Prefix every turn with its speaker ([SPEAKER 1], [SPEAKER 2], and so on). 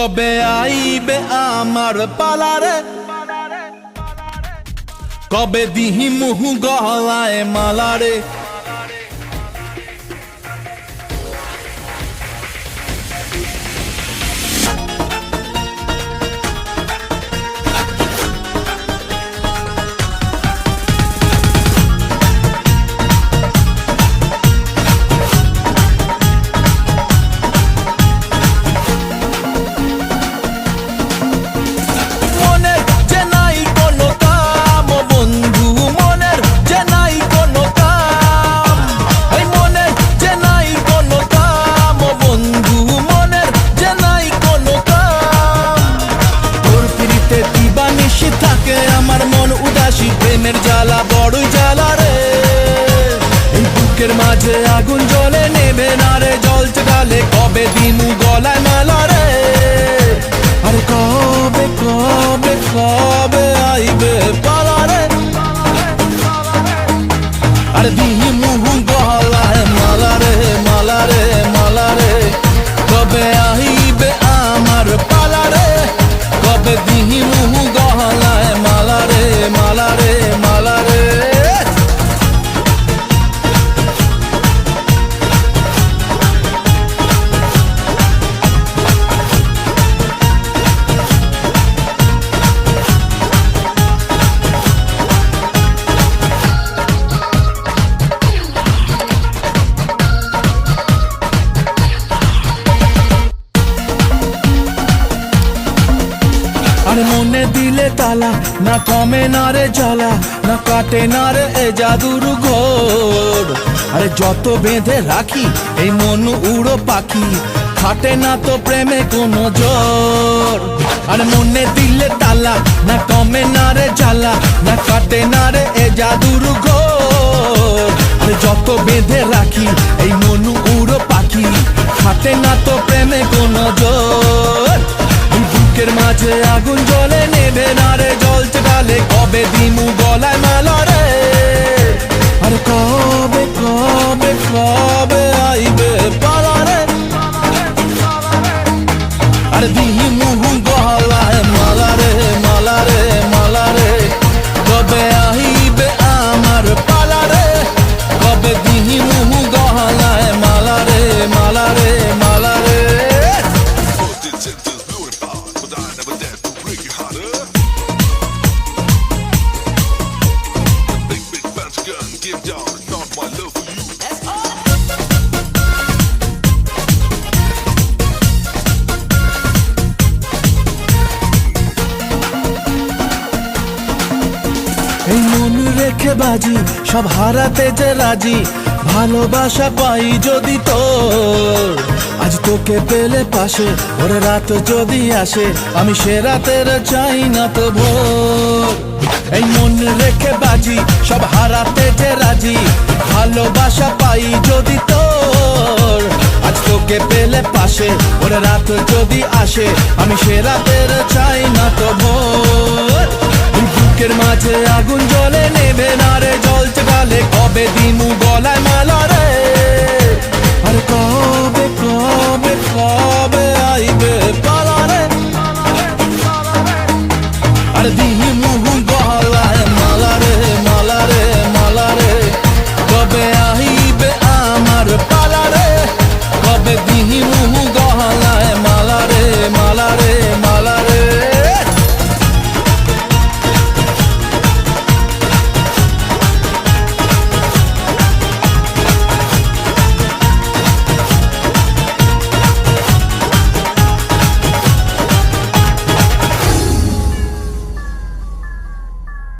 [SPEAKER 1] কবে আইবে আমার পালারে, কবে দিহি মুহু গলায় মালারে। আমার মন উদাসী, প্রেমের জ্বালা বড়ই জ্বালা রে। এই বুকের মাঝে আগুন জ্বলে, নেবে না রে জ্বলছে ডালে, কবে দিনু গলায় মেলা রে। আরে কবে কবে কবে আইবে পালা রে, আরে দিহি মুহু গলায় মালা রে মালা রে মালা রে। কবে আইবে আমার পালা রে, কবে দিহি মুহু গলায় মালা রে মালা রে মালা রে। আরে মনে দিলে তালা, না কমে না রে জ্বালা, না কাটে না রে এ জাদুর ঘোর। আরে যত বেঁধে রাখি এই মন উড়ো পাখি, খাটে না তো প্রেমে কোনো জোর। আরে মনে দিলে তালা, না কমে না রে জ্বালা, না কাটে না রে এ জাদুর ঘোর। আরে যত বেঁধে রাখি এই মন উড়ো পাখি, খাটে না তো প্রেমে কোনো জোর। বুকের মাঝে আগুন জ্বলে, নেবে না রে জ্বলছে ডালে, কবে দিমু গলায় মালা রে। আরে কবে কবে কবে আইবে পালা রে, আরে দিহি মুহু গলায় মালা রে মালা রে মালা রে। কবে আইবে আমার পালা রে, কবে দিহি মুহু গলায় মালা রে মালা রে মালা রে। এই মন রেখে বাজি, সব হারাতে যে রাজি, ভালোবাসা পাই যদি তোর। আজ তোকে পেলে পাশে, ওরে রাত যদি আসে, আমি সে রাতের চাই না তো ভোর। এই মন রেখে বাজি, সব হারাতে যে রাজি, ভালোবাসা পাই যদি তোর। আজ তোকে পেলে পাশে, ওরে রাত যদি আসে, আমি সে রাতের চাই না তো ভোর। বুকের মাঝে আগুন জ্বলে, নেবে না রে জ্বলছে ডালে, কবে দিমু গলায়